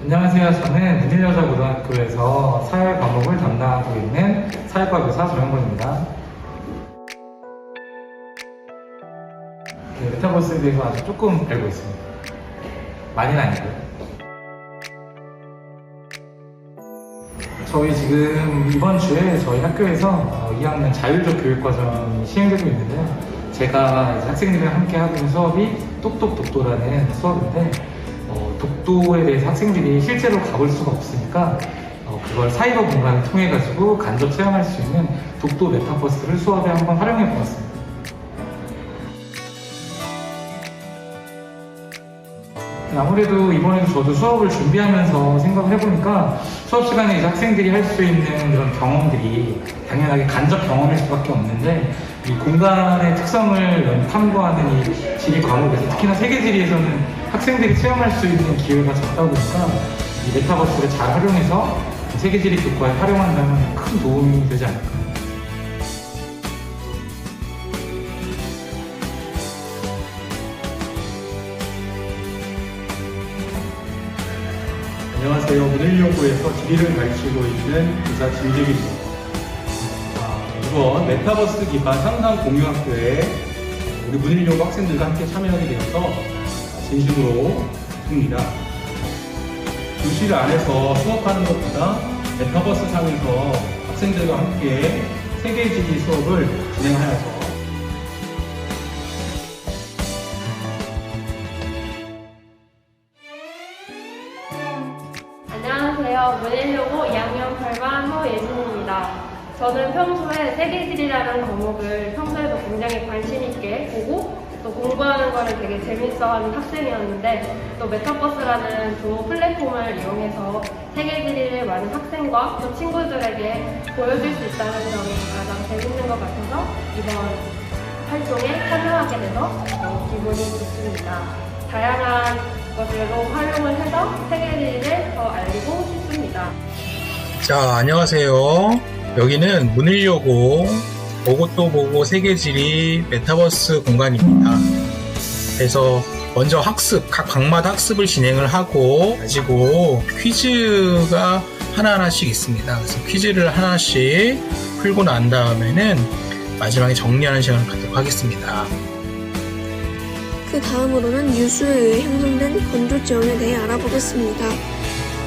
안녕하세요. 저는 문일여자고등학교에서 사회 과목을 담당하고 있는 사회과 교사 정영권입니다. 메타버스에 대해서 아주 조금 알고 있습니다. 많이는 아니고요. 저희 지금 이번 주에 저희 학교에서 2학년 자율적 교육과정이 시행되고 있는데요. 제가 이제 학생들이랑 함께 하고 있는 수업이 똑똑독도라는 수업인데 독도에 대해서 학생들이 실제로 가볼 수가 없으니까 그걸 사이버 공간을 통해 가지고 간접 체험할 수 있는 독도 메타버스를 수업에 한번 활용해 보았습니다. 아무래도 이번에도 저도 수업을 준비하면서 생각을 해보니까 수업 시간에 이제 학생들이 할 수 있는 그런 경험들이 당연하게 간접 경험일 수밖에 없는데 이 공간의 특성을 탐구하는 이 지리 과목에서 특히나 세계지리에서는 학생들이 체험할 수 있는 기회가 적다 보니까 이 메타버스를 잘 활용해서 세계지리 교과에 활용한다면 큰 도움이 되지 않을까. 안녕하세요. 문일여고에서 지리를 가르치고 있는 교사 진직입니다. 이번 메타버스 기반 상상 공유학교에 우리 문일여고 학생들과 함께 참여하게 되어서 진심으로 기쁩니다. 교실 안에서 수업하는 것보다 메타버스 상에서 학생들과 함께 세계지리 수업을 진행하여서 안녕하세요. 문일여고 2학년 8반 허예진입니다. 저는 평소에 세계지리라는 과목을 평소에도 굉장히 관심 있게 보고 또 공부하는 거를 되게 재밌어하는 학생이었는데 또 메타버스라는 좋은 플랫폼을 이용해서 세계지리를 많은 학생과 또 친구들에게 보여줄 수 있다는 점이 가장 재밌는 것 같아서 이번 활동에 참여하게 돼서 너무 기분이 좋습니다. 다양한 것으로 활용을 해서 세계지리를 더 알리고 싶습니다. 자, 안녕하세요. 여기는 문일여고 보고 또 보고 세계지리 메타버스 공간입니다. 그래서 먼저 학습, 각 방마다 학습을 진행을 하고 가지고 퀴즈가 하나하나씩 있습니다. 그래서 퀴즈를 하나씩 풀고 난 다음에는 마지막에 정리하는 시간을 갖도록 하겠습니다. 그 다음으로는 유수에 의해 형성된 건조 지형에 대해 알아보겠습니다.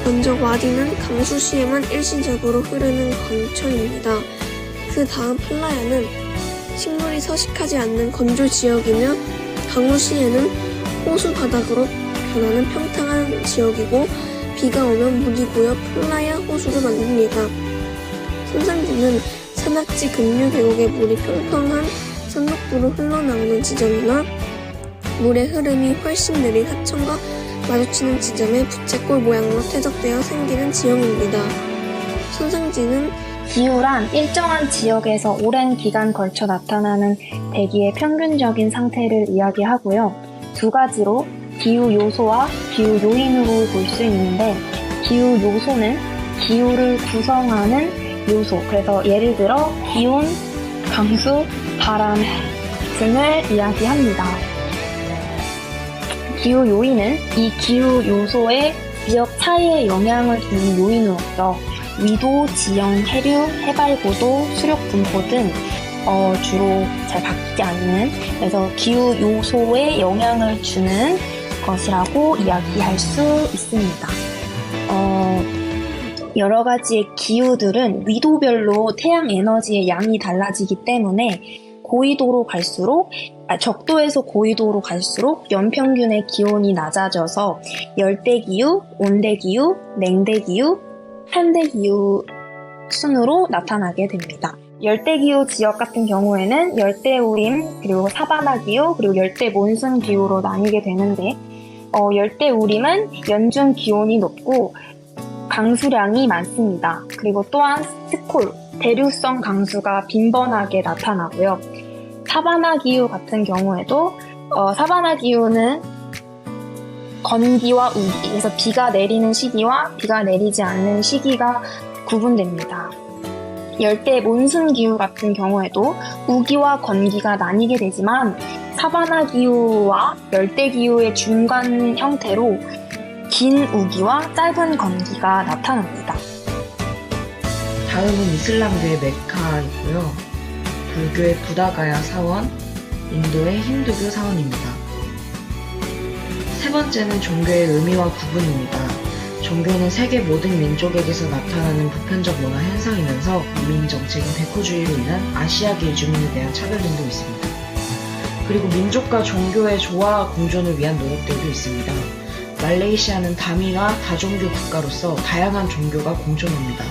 먼저 와디는 강수시에만 일시적으로 흐르는 강천입니다. 그 다음 플라야는 식물이 서식하지 않는 건조 지역이며 강우시에는 호수 바닥으로 변하는 평평한 지역이고 비가 오면 물이 고여 플라야 호수를 만듭니다. 삼산지는 산악지 급류 계곡의 물이 평평한 산록부로 흘러나오는 지점이나 물의 흐름이 훨씬 느린 하천과 마주치는 지점에 부채꼴 모양으로 퇴적되어 생기는 지형입니다. 손상지는 기후란 일정한 지역에서 오랜 기간 걸쳐 나타나는 대기의 평균적인 상태를 이야기하고요. 두 가지로 기후 요소와 기후 요인으로 볼 수 있는데 기후 요소는 기후를 구성하는 요소, 그래서 예를 들어 기온, 강수, 바람 등을 이야기합니다. 기후 요인은 이 기후 요소의 지역 차이에 영향을 주는 요인으로서 위도, 지형, 해류, 해발 고도, 수력 분포 등 주로 잘 바뀌지 않는, 그래서 기후 요소에 영향을 주는 것이라고 이야기할 수 있습니다. 여러 가지의 기후들은 위도별로 태양 에너지의 양이 달라지기 때문에 적도에서 고위도로 갈수록 연평균의 기온이 낮아져서 열대기후, 온대기후, 냉대기후, 한대기후 순으로 나타나게 됩니다. 열대기후 지역 같은 경우에는 열대우림, 그리고 사바나기후, 그리고 열대몬순기후로 나뉘게 되는데 열대우림은 연중 기온이 높고 강수량이 많습니다. 그리고 또한 스콜, 대류성 강수가 빈번하게 나타나고요. 사바나 기후 같은 경우에도 사바나 기후는 건기와 우기, 그래서 비가 내리는 시기와 비가 내리지 않는 시기가 구분됩니다. 열대 몬순 기후 같은 경우에도 우기와 건기가 나뉘게 되지만 사바나 기후와 열대 기후의 중간 형태로 긴 우기와 짧은 건기가 나타납니다. 다음은 이슬람교의 메카이고요. 불교의 부다가야 사원, 인도의 힌두교 사원입니다. 세 번째는 종교의 의미와 구분입니다. 종교는 세계 모든 민족에게서 나타나는 보편적 문화 현상이면서 이민 정책인 백호주의로 인한 아시아계 주민에 대한 차별점도 있습니다. 그리고 민족과 종교의 조화 공존을 위한 노력들도 있습니다. 말레이시아는 다민화 다종교 국가로서 다양한 종교가 공존합니다.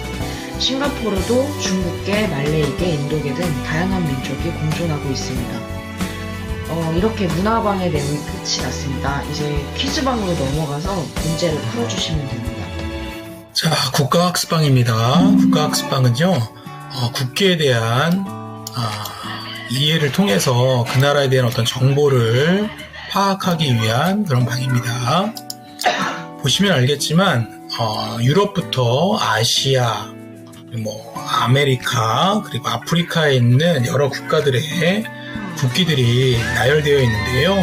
싱가포르도 중국계, 말레이계, 인도계 등 다양한 민족이 공존하고 있습니다. 이렇게 문화방의 내용이 끝이 났습니다. 이제 퀴즈방으로 넘어가서 문제를 풀어주시면 됩니다. 자, 국가학습방입니다. 국가학습방은요, 국기에 대한 이해를 통해서 그 나라에 대한 어떤 정보를 파악하기 위한 그런 방입니다. 보시면 알겠지만 유럽부터 아시아, 아메리카, 그리고 아프리카에 있는 여러 국가들의 국기들이 나열되어 있는데요.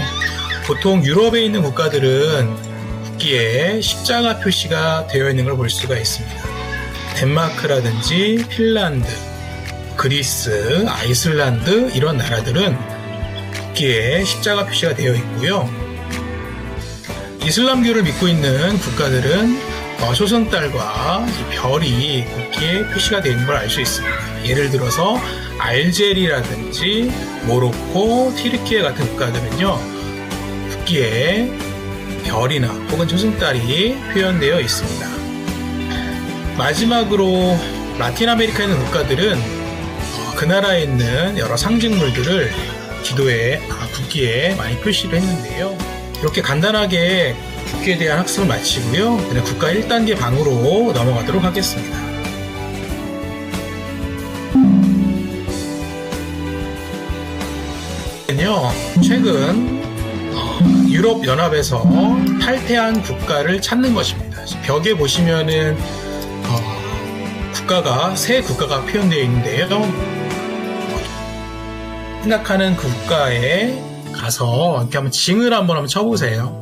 보통 유럽에 있는 국가들은 국기에 십자가 표시가 되어 있는 걸 볼 수가 있습니다. 덴마크라든지 핀란드, 그리스, 아이슬란드 이런 나라들은 국기에 십자가 표시가 되어 있고요. 이슬람교를 믿고 있는 국가들은 초승달과 별이 국기에 표시가 되어 있는 걸 알 수 있습니다. 예를 들어서 알제리라든지 모로코, 튀르키예 같은 국가들은요, 국기에 별이나 혹은 초승달이 표현되어 있습니다. 마지막으로 라틴 아메리카에 있는 국가들은 그 나라에 있는 여러 상징물들을 국기에 많이 표시를 했는데요. 이렇게 간단하게 국기에 대한 학습을 마치고요. 국가 1단계 방으로 넘어가도록 하겠습니다. 최근 유럽연합에서 탈퇴한 국가를 찾는 것입니다. 벽에 보시면은 새 국가가 표현되어 있는데요. 생각하는 그 국가에 가서 이렇게 한번 징을 한번 쳐보세요.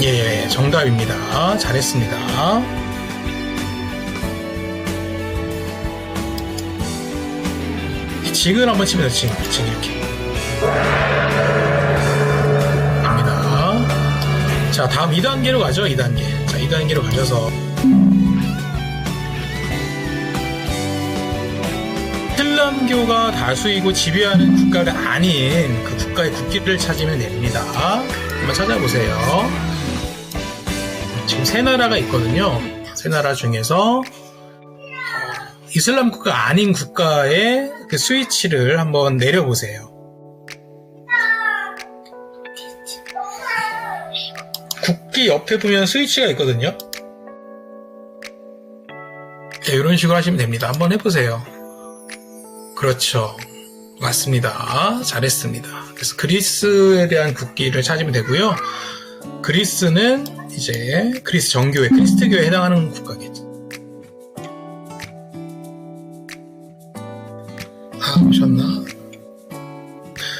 예, 정답입니다. 잘했습니다. 징을 한번 치면 돼요. 징 이렇게 갑니다. 자, 다음 2단계로 가죠. 2단계. 자, 2단계로 가셔서 이슬람교가 다수이고 지배하는 국가가 아닌 그 국가의 국기를 찾으면 됩니다. 한번 찾아보세요. 지금 세 나라가 있거든요. 세 나라 중에서 이슬람 국가 아닌 국가의 그 스위치를 한번 내려보세요. 국기 옆에 보면 스위치가 있거든요. 네, 이런 식으로 하시면 됩니다. 한번 해보세요. 그렇죠. 맞습니다. 잘했습니다. 그래서 그리스에 대한 국기를 찾으면 되고요. 그리스는 이제 그리스 정교회, 크리스트교에 해당하는 국가겠죠. 보셨나?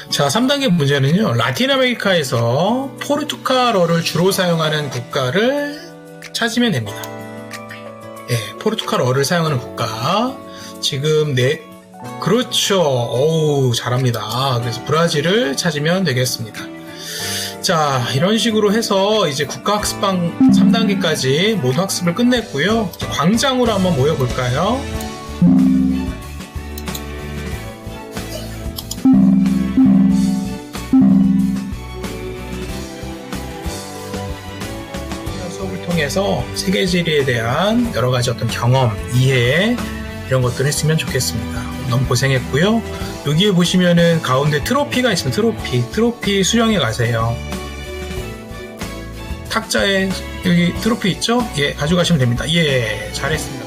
자, 3단계 문제는요. 라틴 아메리카에서 포르투갈어를 주로 사용하는 국가를 찾으면 됩니다. 예, 포르투갈어를 사용하는 국가. 지금 그렇죠. 어우, 잘합니다. 그래서 브라질을 찾으면 되겠습니다. 자, 이런 식으로 해서 이제 국가학습방 3단계까지 모두 학습을 끝냈고요. 광장으로 한번 모여볼까요? 수업을 통해서 세계지리에 대한 여러 가지 어떤 경험, 이해 이런 것들을 했으면 좋겠습니다. 너무 고생했고요. 여기에 보시면은 가운데 트로피가 있으면 트로피 수령해 가세요. 탁자에 여기 트로피 있죠? 예, 가져가시면 됩니다. 예, 잘했습니다.